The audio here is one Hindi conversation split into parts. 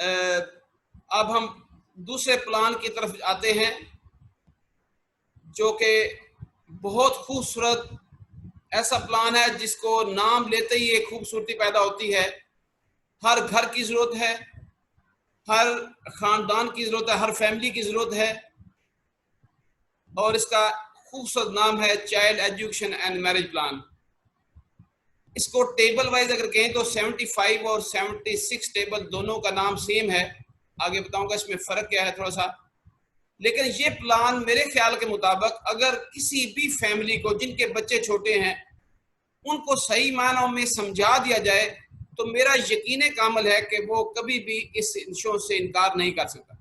अब हम दूसरे प्लान की तरफ आते हैं, जो कि बहुत खूबसूरत ऐसा प्लान है जिसको नाम लेते ही एक खूबसूरती पैदा होती है। हर घर की ज़रूरत है, हर ख़ानदान की ज़रूरत है, हर फैमिली की ज़रूरत है, और इसका खूबसूरत नाम है child education and marriage plan. इसको टेबल वाइज अगर कहें तो 75 और 76 टेबल दोनों का नाम सेम है। आगे बताऊंगा इसमें फ़र्क क्या है थोड़ा सा। लेकिन ये प्लान मेरे ख्याल के मुताबिक अगर किसी भी फैमिली को जिनके बच्चे छोटे हैं उनको सही मायनों में समझा दिया जाए तो मेरा यकीन कामिल है कि वो कभी भी इस शो से इनकार नहीं कर सकता।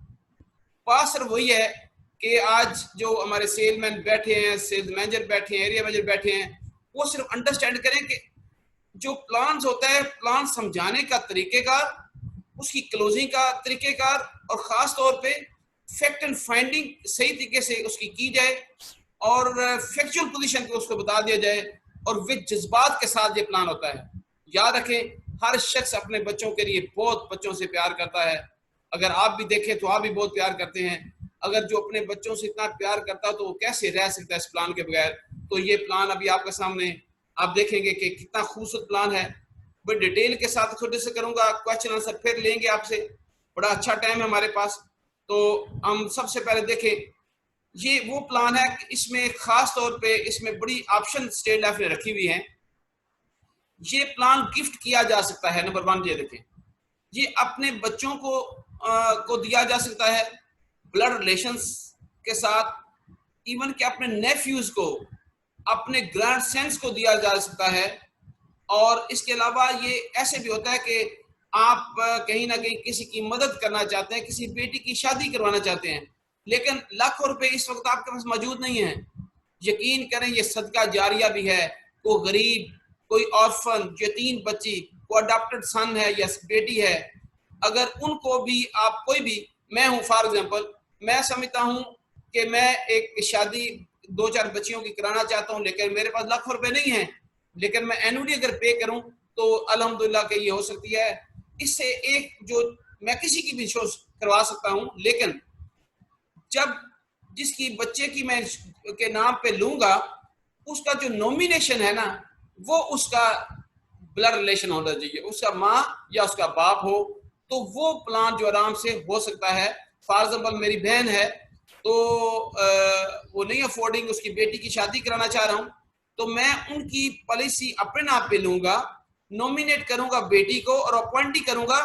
बात सिर्फ वही है कि आज जो हमारे सेलमैन बैठे हैं, सेल्स मैनेजर बैठे हैं, एरिया मैनेजर बैठे हैं, वो सिर्फ अंडरस्टैंड करें कि जो प्लान होता है, प्लान समझाने का तरीक़ेकार, उसकी क्लोजिंग का तरीक़ेकार, और ख़ास तौर पे फैक्ट एंड फाइंडिंग सही तरीके से उसकी की जाए और फैक्चुअल पोजीशन पे उसको बता दिया जाए, और विद जज्बात के साथ ये प्लान होता है। याद रखें, हर शख्स अपने बच्चों के लिए बहुत बच्चों से प्यार करता है। अगर आप भी देखें तो आप भी बहुत प्यार करते हैं। अगर जो अपने बच्चों से इतना प्यार करता है तो वो कैसे रह सकता है इस प्लान के बगैर। तो ये प्लान अभी आपके सामने आप देखेंगे कि कितना खूबसूरत प्लान है। बड़ी डिटेल के साथ थोड़े से करूंगा, क्वेश्चन आंसर फिर लेंगे आपसे, बड़ा अच्छा टाइम है हमारे पास। तो हम सबसे पहले देखें, ये वो प्लान है, इसमें खास तौर पे इसमें बड़ी ऑप्शन स्टेट लाइफ ने रखी हुई है। ये प्लान गिफ्ट किया जा सकता है। नंबर 1 ये देखें, ये अपने बच्चों को दिया जा सकता है, ब्लड रिलेशंस के साथ, इवन कि अपने नेफ्यूज को, अपने ग्रैंड सेंस को दिया जा सकता है। और इसके अलावा ये ऐसे भी होता है कि आप कहीं ना कहीं किसी की मदद करना चाहते हैं, किसी बेटी की शादी करवाना चाहते हैं, लेकिन लाखों रुपए इस वक्त आपके पास मौजूद नहीं है। यकीन करें ये सदका जारिया भी है। कोई गरीब, कोई ऑर्फन, यतीम बच्ची, कोई अडॉप्टेड सन है या बेटी है, अगर उनको भी आप कोई भी, मैं हूँ फॉर एग्जांपल, मैं समझता हूँ कि मैं एक शादी 2-4 बच्चियों की कराना चाहता हूँ, लेकिन मेरे पास लाखों रुपए नहीं है, लेकिन मैं एनुअली अगर पे करूं तो अल्हम्दुलिल्लाह के ये हो सकती है। इससे एक जो मैं किसी की भी शो करवा सकता हूं, लेकिन जब जिसकी बच्चे की मैं के नाम पे लूंगा, उसका जो नॉमिनेशन है ना, वो उसका ब्लड रिलेशन होना चाहिए, उसका माँ या उसका बाप हो, तो वो प्लान जो आराम से हो सकता है। फॉर एग्जाम्पल मेरी बहन है, तो वो नहीं अफोर्डिंग, उसकी बेटी की शादी कराना चाह रहा हूँ, तो मैं उनकी पॉलिसी अपने नाम पे लूंगा, नॉमिनेट करूंगा बेटी को और अपॉइंट करूंगा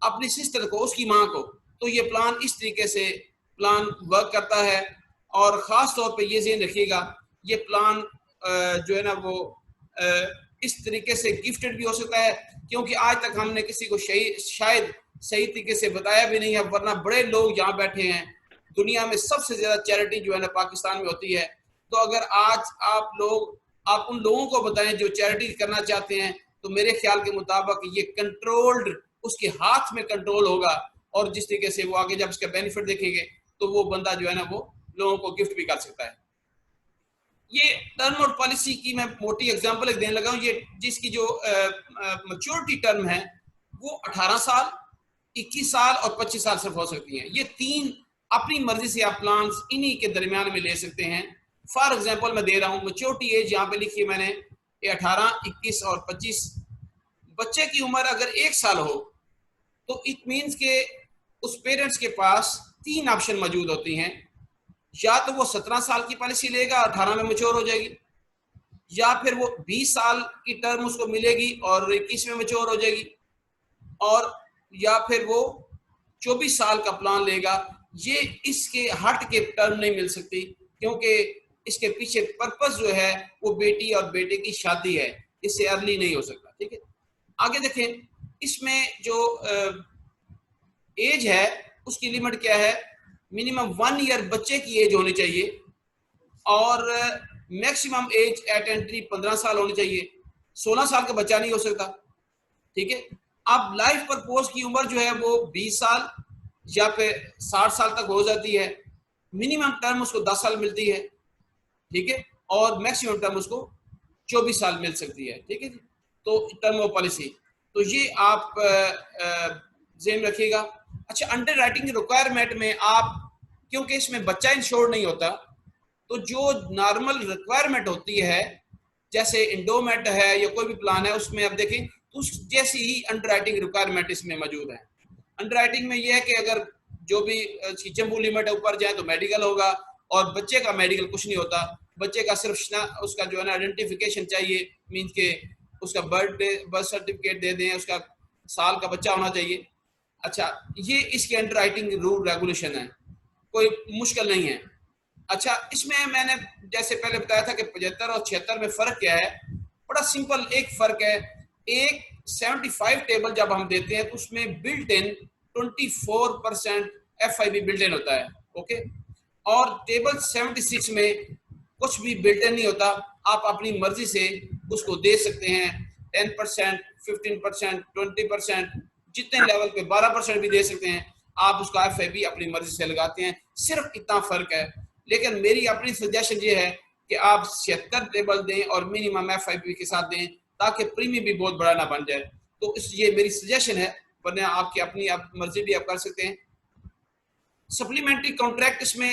अपनी सिस्टर को, उसकी माँ को। तो ये प्लान इस तरीके से प्लान वर्क करता है। और ख़ास तौर पे ये ज़हन रखिएगा, ये प्लान जो है ना वो इस तरीके से गिफ्टेड भी हो सकता है, क्योंकि आज तक हमने किसी को शायद सही तरीके से बताया भी नहीं है, वरना बड़े लोग यहाँ बैठे हैं। दुनिया में सबसे ज़्यादा चैरिटी जो है ना पाकिस्तान में होती है। तो अगर आज आप उन लोगों को बताएं जो चैरिटी करना चाहते हैं, तो मेरे ख्याल के मुताबिक ये कंट्रोल्ड, उसके हाथ में कंट्रोल होगा, और जिस तरीके से वो आगे जब इसका बेनिफिट देखेंगे तो वो बंदा जो है ना वो लोगों को गिफ्ट भी कर सकता है। ये टर्म और पॉलिसी की मैं मोटी एग्जांपल देने लगा हूँ। ये जिसकी जो मैच्योरिटी टर्म है वो 18 साल, 21 साल और 25 साल सिर्फ हो सकती है। ये 3 अपनी मर्जी से आप प्लान इन्हीं के दरमियान में ले सकते हैं। फॉर एग्जांपल मैं दे रहा हूँ, मैच्योरिटी एज यहाँ पे लिखी है मैंने 18, 21 और 25। बच्चे की उम्र अगर 1 साल हो तो इट मीन्स के उस पेरेंट्स के पास 3 ऑप्शन मौजूद होती हैं। या तो वो 17 साल की पॉलिसी लेगा, 18 में मैच्योर हो जाएगी, या फिर वो 20 साल की टर्म उसको मिलेगी और 21 में मैच्योर हो जाएगी, और या फिर वो 24 साल का प्लान लेगा। ये इसके हट के टर्म नहीं मिल सकती, क्योंकि इसके पीछे पर्पस जो है वो बेटी और बेटे की शादी है, इससे अर्ली नहीं हो सकता। ठीक है, आगे देखें, इसमें जो एज है उसकी लिमिट क्या है। मिनिमम 1 ईयर बच्चे की एज होनी चाहिए, और मैक्सिमम एज एट एंट्री 15 साल होनी चाहिए। 16 साल का बच्चा नहीं हो सकता। ठीक है, अब लाइफ परपोज की उम्र जो है वो 20 साल या फिर 60 साल तक हो जाती है। मिनिमम टर्म उसको 10 साल मिलती है। ठीक है, और मैक्सिमम टर्म उसको 24 साल मिल सकती है। ठीक है जी, तो टर्म ऑफ पॉलिसी, तो ये आप ज़हन रखिएगा। अच्छा, अंडर राइटिंग रिक्वायरमेंट में आप, क्योंकि इसमें बच्चा इंश्योर्ड नहीं होता, तो जो नॉर्मल रिक्वायरमेंट होती है जैसे इंडोमेट है या कोई भी प्लान है, उसमें आप देखें तो उस जैसी ही अंडर राइटिंग रिक्वायरमेंट इसमें मौजूद है। अंडर राइटिंग में यह है कि अगर जो भी जम्बू लिमिट ऊपर जाए तो मेडिकल होगा, और बच्चे का मेडिकल कुछ नहीं होता, बच्चे का सिर्फ उसका जो है ना आइडेंटिफिकेशन चाहिए, मीन्स के उसका बर्थ सर्टिफिकेट दे दें, उसका साल का बच्चा होना चाहिए। अच्छा, ये इसके अंडर राइटिंग रूल रेगुलेशन है, कोई मुश्किल नहीं है। अच्छा, इसमें मैंने जैसे पहले बताया था कि 75 और 76 में फर्क क्या है, बड़ा सिंपल एक फर्क है। एक 75 टेबल जब हम देते हैं तो उसमें built in 24% FIB built in होता है, ओके। और टेबल 76 में कुछ भी बिल्ट इन नहीं होता, आप अपनी मर्जी से उसको दे सकते हैं, 10%, 15%, 20%, जितने लेवल पे 12% भी दे सकते हैं आप, उसका FIB अपनी मर्जी से लगाते हैं, सिर्फ इतना फर्क है। लेकिन मेरी अपनी सजेशन ये है कि आप 76 टेबल दें और मिनिमम FIB के साथ दें, ताकि प्रीमियम भी बहुत बड़ा ना बन जाए। तो ये मेरी सजेशन है, वरना आपकी अपनी आप मर्जी भी आप कर सकते हैं। सप्लीमेंट्री कॉन्ट्रैक्ट इसमें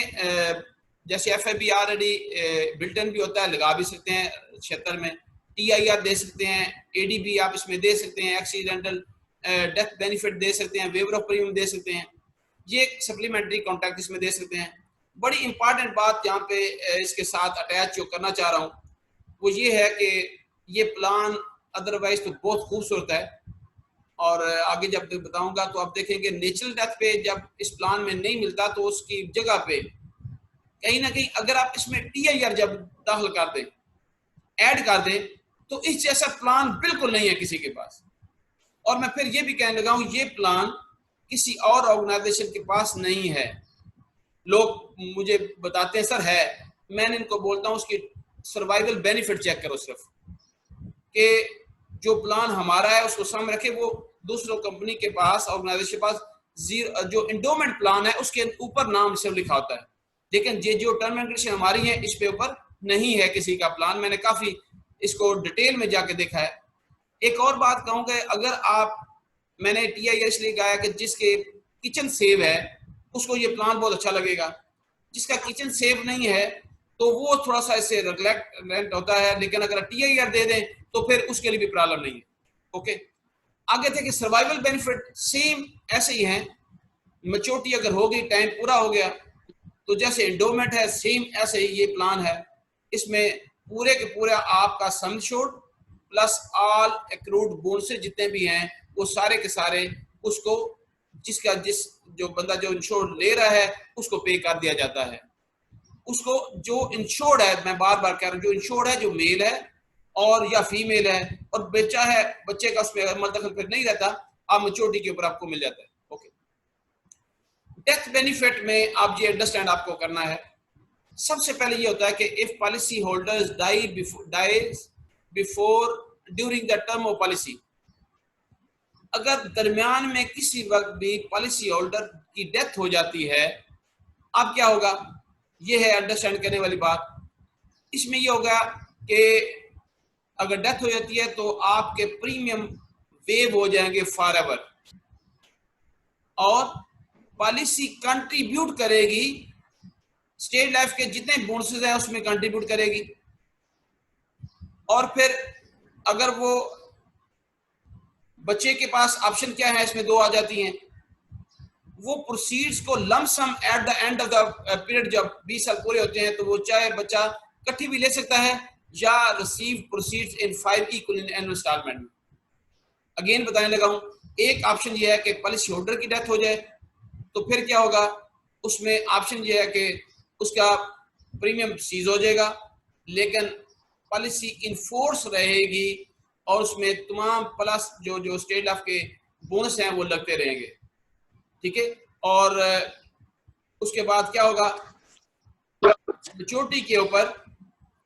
जैसे FIB ऑलरेडी बिल्ट इन भी होता है, लगा भी सकते हैं 76 में, TIR दे सकते हैं, ADB आप इसमें दे सकते हैं, एक्सीडेंटल डेथ बेनिफिट दे सकते हैं, वेवर ऑफ प्रीमियम दे सकते हैं, ये सप्लीमेंट्री कॉन्ट्रैक्ट इसमें दे सकते हैं। बड़ी इंपॉर्टेंट बात यहाँ पे इसके साथ अटैच जो करना चाह रहा हूँ वो ये है कि ये प्लान अदरवाइज तो बहुत खूबसूरत है, और आगे जब बताऊंगा तो आप देखेंगे नेचुरल डेथ पे जब इस प्लान में नहीं मिलता तो उसकी जगह पे कहीं ना कहीं अगर आप इसमें TIR जब दाखिल कर दें, ऐड कर दें, तो इस जैसा प्लान बिल्कुल नहीं है किसी के पास। और मैं फिर ये भी कहने लगा हूं, ये प्लान किसी और ऑर्गेनाइजेशन के पास नहीं है। लोग मुझे बताते हैं सर है, मैंने इनको बोलता हूं उसकी सर्वाइवल बेनिफिट चेक करो सिर्फ, कि जो प्लान हमारा है उसको सामने रखे, वो दूसरों कंपनी के पास, ऑर्गेनाइजेशन के पास जो इंडोमेंट प्लान है उसके ऊपर नाम सिर्फ लिखा होता है, लेकिन ये जो टर्म एंड कंडीशन हमारी है इस पे ऊपर नहीं है किसी का प्लान। मैंने काफी इसको डिटेल में जाके देखा है। एक और बात कहूंगा, अगर आप, मैंने TIR इसलिए गाया कि जिसके किचन सेव है उसको ये प्लान बहुत अच्छा लगेगा, जिसका किचन सेव नहीं है तो वो थोड़ा सा इससे रिलेक्टेंट होता है, लेकिन अगर TIR दे दें तो फिर उसके लिए भी प्रॉब्लम नहीं है, ओके। आगे थे कि सर्वाइवल बेनिफिट सेम ऐसे ही है, मैच्योरिटी अगर होगी, टाइम पूरा हो गया, तो जैसे इंडोमेट है सेम ऐसे ही ये प्लान है। इसमें पूरे के पूरा आपका सम insured plus all accrued bonuses जितने भी हैं वो सारे के सारे उसको जिस जो बंदा जो इंश्योर्ड ले रहा है उसको पे कर दिया जाता है। उसको जो इंश्योर्ड है, मैं बार बार कह रहा हूँ, जो इंश्योर्ड है, जो मेल है और या फीमेल है और बच्चा है, बच्चे का उसमें अमल दखल फिर नहीं रहता, आप मैच्योरिटी के ऊपर आपको मिल जाता है, ओके। डेथ बेनिफिट में आप ये अंडरस्टैंड आपको करना है, सबसे पहले ये होता है कि if policy holders dies before during the term of policy, अगर दरमियान में किसी वक्त भी पॉलिसी होल्डर की डेथ हो जाती है, अब क्या होगा, ये है अंडरस्टैंड करने वाली बात। इसमें ये होगा कि अगर डेथ हो जाती है तो आपके प्रीमियम वेव हो जाएंगे फॉर एवर, और पॉलिसी कंट्रीब्यूट करेगी, स्टेट लाइफ के जितने बोनसेस हैं उसमें कंट्रीब्यूट करेगी। और फिर अगर वो बच्चे के पास ऑप्शन क्या है, इसमें दो आ जाती हैं, वो प्रोसीड्स को lump sum at the end of the period, जब 20 साल पूरे होते हैं तो वो चाहे बच्चा इकट्ठी भी ले सकता है या रिसीव प्रोसीड्स इन 5 इक्वल एनुअल इंस्टॉलमेंट में। अगेन बताने लगा हूं, एक ऑप्शन ये है कि पॉलिसी होल्डर की डेथ हो जाए तो फिर क्या होगा, उसमें ऑप्शन ये है कि उसका प्रीमियम सीज हो जाएगा, लेकिन पॉलिसी इनफोर्स रहेगी और उसमें तमाम प्लस जो जो स्टेट ऑफ के बोनस हैं वो लगते रहेंगे, ठीक है। और उसके बाद क्या होगा, मैच्योरिटी के ऊपर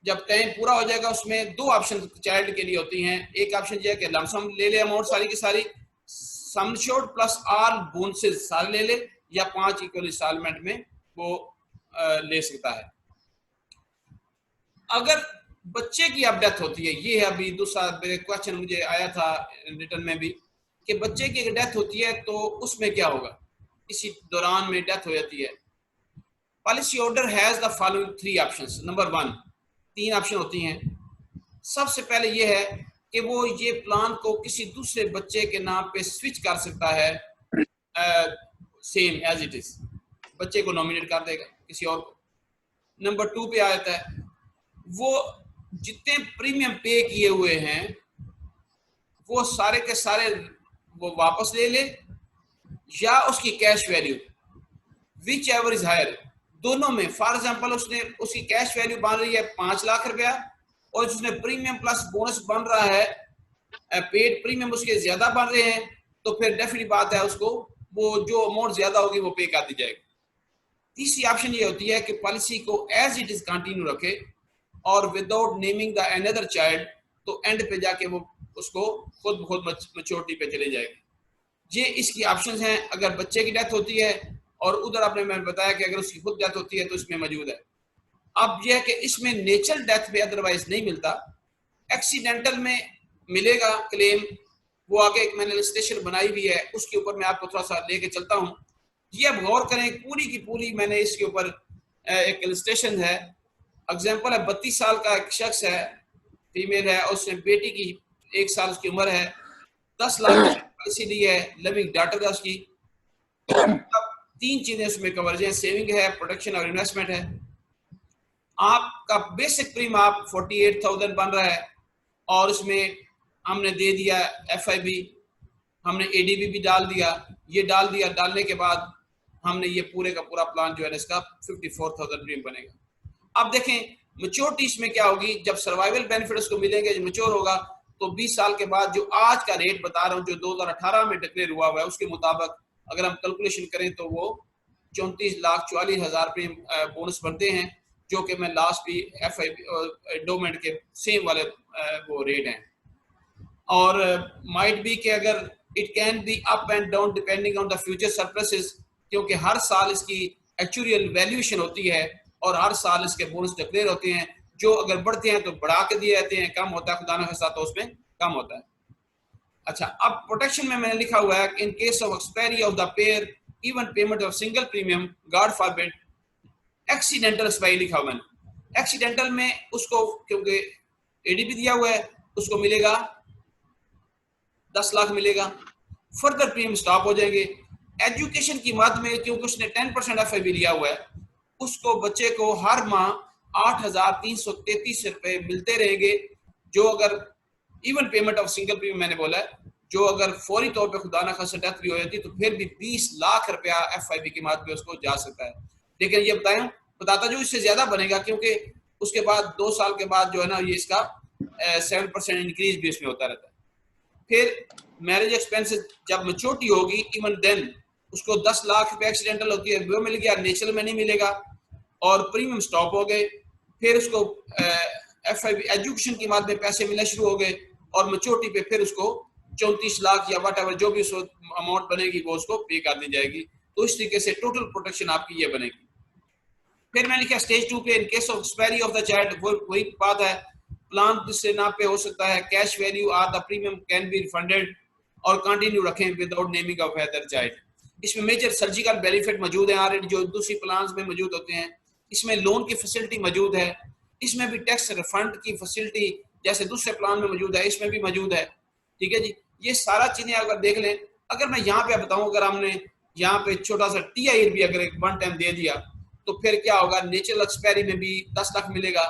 जब टाइम पूरा हो जाएगा उसमें दो ऑप्शन चाइल्ड के लिए होती हैं। एक ऑप्शन ये है कि लमसम ले ले अमाउंट सारी की सारी, सम इंश्योर्ड प्लस ऑल बोनसेस सारे ले ले, या 5 इक्वल इंस्टॉलमेंट में वो ले सकता है। अगर बच्चे की अब डेथ होती है, ये है अभी दूसरा मेरे क्वेश्चन मुझे आया था रिटर्न में भी, कि बच्चे की अगर डेथ होती है तो उसमें क्या होगा। इसी दौरान में डेथ हो जाती है, policy order has the following 3 options. Number 1, 3 option होती हैं। सबसे पहले ये है कि वो ये प्लान को किसी दूसरे बच्चे के नाम पे स्विच कर सकता है, सेम एज इट इज, बच्चे को नॉमिनेट कर देगा किसी और को। नंबर 2 पे आ जाता है, वो जितने प्रीमियम पे किए हुए हैं वो सारे के सारे वो वापस ले ले, या उसकी cash value whichever is higher, दोनों में। फॉर एग्जांपल उसने उसकी कैश वैल्यू बन रही है 5 लाख रुपया और जिसने प्रीमियम प्लस बोनस बन रहा है, पेड प्रीमियम उसके ज्यादा बन रहे हैं, तो फिर डेफिनेट बात है उसको वो जो अमाउंट ज्यादा होगी वो पे कर दी जाएगी। तीसरी ऑप्शन ये होती है कि पॉलिसी को एज इट इज कंटिन्यू रखे और without naming the another child, तो एंड पे जाके वो उसको खुद खुद मैच्योरिटी पे चले जाएगी। ये इसकी ऑप्शंस हैं अगर बच्चे की डेथ होती है, और उधर आपने मैंने बताया कि अगर उसकी खुद डेथ होती है तो इसमें मौजूद है। अब यह है कि इसमें नेचुरल डेथ पे अदरवाइज नहीं मिलता, एक्सीडेंटल में मिलेगा क्लेम। वो आगे एक मैंने लिस्टेशन बनाई हुई है, उसके ऊपर मैं आपको थोड़ा सा लेके चलता हूँ। ये अब गौर करें, पूरी की पूरी मैंने इसके ऊपर एक लिस्टेशन है। एग्जाम्पल है, 32 साल का एक शख्स है, फीमेल है, और उसने बेटी की 1 साल उसकी उम्र है, 10 लाख पॉलिसी ली है, लिविंग डॉटर है उसकी। अब 3 चीजें उसमें कवर है, सेविंग है, प्रोटेक्शन और इन्वेस्टमेंट है। आपका बेसिक प्रीमियम आप 48,000 बन रहा है, और उसमें हमने दे दिया FIB, हमने ADB भी डाल दिया, ये डाल दिया। डालने के बाद हमने ये पूरे का पूरा प्लान जो है इसका 54,000 प्रीमियम बनेगा। अब देखें मैच्योरिटी इसमें क्या होगी, जब सर्वाइवल बेनिफिट उसको मिलेंगे, जब मैच्योर होगा तो 20 साल के बाद जो आज का रेट बता रहा हूँ जो 2018 में डिक्लेयर हुआ हुआ है उसके मुताबिक अगर हम कैलकुलेशन करें तो वो 34,44,000 प्रीमियम बोनस बनते हैं, जो कि मैं लास्ट भी FIB एंडोमेंट के सेम वाले वो रेट हैं। और माइट बी कि अगर it can be up and down depending on the future surpluses, क्योंकि हर साल इसकी एक्चुअल वैल्यूएशन होती है और हर साल इसके बोनस डिक्लेयर होते हैं, जो अगर बढ़ते हैं तो बढ़ा के दिए जाते हैं, कम होता है खुदा न खास्ता तो उसमें कम होता है। अच्छा, अब प्रोटेक्शन में मैंने लिखा हुआ है कि in case of expiry of the pair even payment of single premium God forbid accidental expiry लिखा हुआ है। एक्सीडेंटल में उसको क्योंकि ADB दिया हुआ है उसको मिलेगा 10 लाख मिलेगा, फर्दर प्रीमियम स्टॉप हो जाएंगे। एजुकेशन की मद में क्योंकि उसने 10% FIB लिया हुआ है, उसको बच्चे को हर माह 8,333 रुपए मिलते रहेंगे, जो अगर even payment of single premium मैंने बोला है, जो अगर फौरी तौर पे खुदा ना खास्ता डेथ भी हो जाती तो फिर भी 20 लाख रुपया FIB की मद पे उसको जा सकता है। लेकिन ये बताता जो इससे ज्यादा बनेगा, क्योंकि उसके बाद 2 साल के बाद जो है ना ये इसका 7% इंक्रीज भी इसमें होता रहता है। फिर मैरिज एक्सपेंसेस जब मैच्योरिटी होगी इवन देन उसको 10 लाख रुपए एक्सीडेंटल होती है वो मिल गया, नेचुरल में नहीं मिलेगा, और प्रीमियम स्टॉप हो गए। फिर उसको FIB एजुकेशन की मद में पैसे मिलना शुरू हो गए, और मैच्योरिटी पे फिर उसको 34 लाख या वट एवर जो भी अमाउंट बनेगी वो उसको पे कर दी जाएगी। तो इस तरीके से टोटल प्रोटेक्शन आपकी ये बनेगी। फिर मैंने लिखा स्टेज 2 पे in case of expiry of the child, वही बात है, प्लान जिससे ना पे हो सकता है, cash value or the premium can be refunded, और कंटिन्यू रखें without naming of other child. इसमें मेजर सर्जिकल बेनिफिट मौजूद है ऑलरेडी जो दूसरी प्लान में मौजूद होते हैं। इसमें लोन की फैसिलिटी मौजूद है, इसमें भी टैक्स रिफंड की फैसिलिटी जैसे दूसरे प्लान में मौजूद है इसमें भी मौजूद है। ठीक है जी, ये सारा चीजें अगर देख लें, अगर मैं यहाँ पे बताऊं, अगर हमने यहाँ पे छोटा सा TIR भी अगर एक वन टाइम दे दिया तो फिर क्या होगा, नेचुरल एक्सपायरी में भी 10 लाख मिलेगा,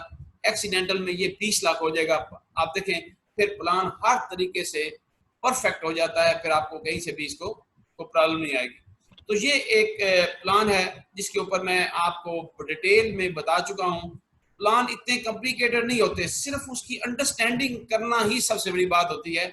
एक्सीडेंटल में ये 20 लाख हो जाएगा। आप देखें फिर प्लान हर तरीके से परफेक्ट हो जाता है, फिर आपको कहीं से भी इसको कोई प्रॉब्लम नहीं आएगी। तो ये एक प्लान है जिसके ऊपर मैं आपको डिटेल में बता चुका हूँ। प्लान इतने कॉम्प्लिकेटेड नहीं होते, सिर्फ उसकी अंडरस्टैंडिंग करना ही सबसे बड़ी बात होती है।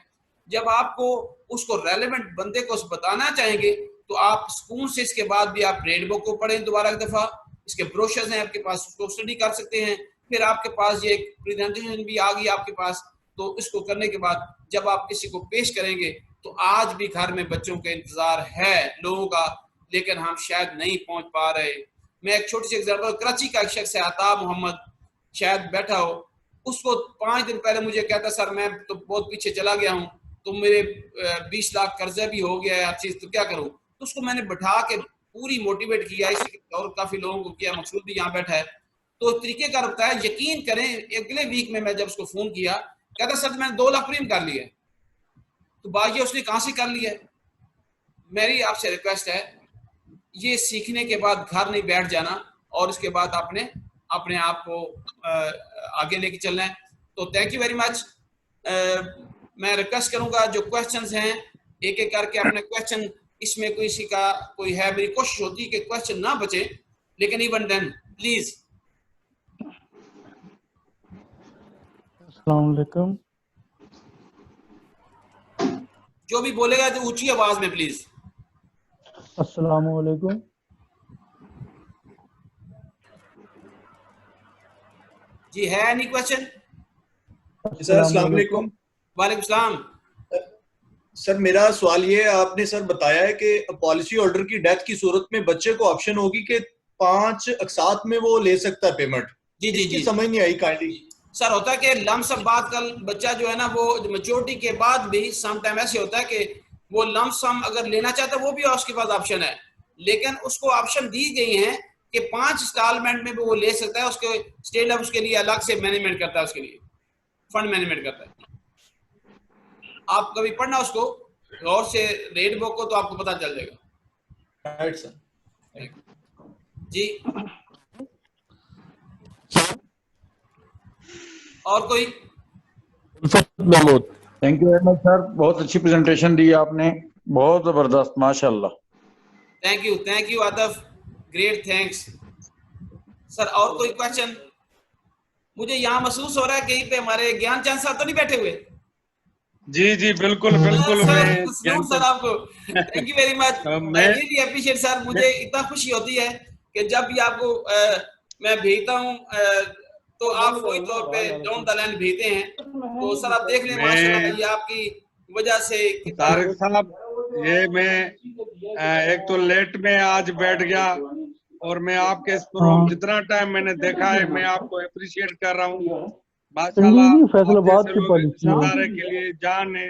जब आपको उसको रेलेवेंट बंदे को बताना चाहेंगे तो आप सुकून से इसके बाद भी आप रेड बुक को पढ़ें दोबारा एक दफा, इसके ब्रोशर्स हैं आपके पास, उसको स्टडी कर सकते हैं। फिर आपके पास ये एक प्रेजेंटेशन भी आ गई आपके पास, तो इसको करने के बाद जब आप किसी को पेश करेंगे तो आज भी घर में बच्चों का इंतजार है लोगों का, लेकिन हम शायद नहीं पहुंच पा रहे। मैं एक छोटी सी एग्जांपल, कराची का एक शख्स है अताब मोहम्मद, शायद बैठा हो, उसको 5 दिन पहले मुझे कहता सर मैं तो बहुत पीछे चला गया हूँ, तो मेरे 20 लाख कर्जा भी हो गया है हर चीज, तो क्या करूँ। तो उसको मैंने बैठा के पूरी मोटिवेट किया इसी और काफी लोगों को किया। मकसूद भी यहाँ बैठा है। तो तरीकेकार बताया, यकीन करें अगले वीक में मैं जब उसको फोन किया, कहता सर मैंने 2 लाख प्रीमियम कर लिया। तो बाकी उसने कहां से कर लिया? मेरी आपसे रिक्वेस्ट है, ये सीखने के बाद घर नहीं बैठ जाना और इसके बाद आपने अपने आप को आगे लेके चलना है। तो थैंक यू वेरी मच। मैं रिक्वेस्ट करूंगा जो क्वेश्चंस हैं एक एक करके अपने क्वेश्चन, इसमें किसी का कोई है, मेरी कोशिश होती है कि क्वेश्चन ना बचे, लेकिन इवन देन प्लीज। अस्सलाम वालेकुम। जो भी बोलेगा तो ऊंची आवाज में प्लीज। अस्सलाम वालेकुम। जी है एनी क्वेश्चन? सर अस्सलाम वालेकुम। वालेकुम सलाम। सर मेरा सवाल ये है, आपने सर बताया है कि पॉलिसी होल्डर की डेथ की सूरत में बच्चे को ऑप्शन होगी कि 5 अकसात में वो ले सकता है पेमेंट। जी जी जी, समझ नहीं आई काइंडली। सर होता है कि लमसम बात कल बच्चा जो है ना, वो मैच्योरिटी के बाद भी सम टाइम ऐसे होता है कि वो लमसम अगर लेना चाहता है वो भी उसके पास ऑप्शन है, लेकिन उसको ऑप्शन दी गई है कि 5 इंस्टॉलमेंट में भी वो ले सकता है। उसके स्टेट ऑफ उसके लिए अलग से मैनेजमेंट करता है, उसके लिए फंड मैनेजमेंट करता है। आप कभी पढ़ना उसको गौर से रेट बुक को, तो आपको पता चल जाएगा। Right sir. जी और कोई? Thank you very much sir, बहुत अच्छी प्रेजेंटेशन दी आपने, बहुत जबरदस्त, माशाल्लाह। थैंक यू आदफ, ग्रेट थैंक्स सर। और कोई क्वेश्चन? मुझे यहाँ महसूस हो रहा है कहीं पे हमारे ज्ञान चंद साहब तो नहीं बैठे हुए? जी जी बिल्कुल बिल्कुल। सर आपको thank you very much, I really appreciate sir. मुझे इतना खुशी होती है कि जब भी आपको मैं भेजता हूँ तो आप कोई तौर पे डाउन द लाइन भेजते हैं। तो सर आप देख लें माशाल्लाह, ये आपकी वजह से। तारिक साहब, ये मैं एक तो लेट में आज बैठ गया, और मैं आपके इस प्रोग्राम जितना टाइम मैंने देखा है मैं आपको अप्रिशिएट कर रहा हूँ माशाल्लाह। फैसलाबाद की पॉलिसी इदारे के लिए जान है,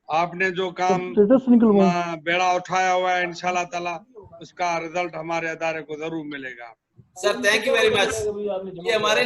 आपने जो काम निकलवा बेड़ा उठाया हुआ है, इंशाल्लाह ताला उसका रिजल्ट हमारे अदारे को जरूर मिलेगा। Sir thank you very much. ये हमारे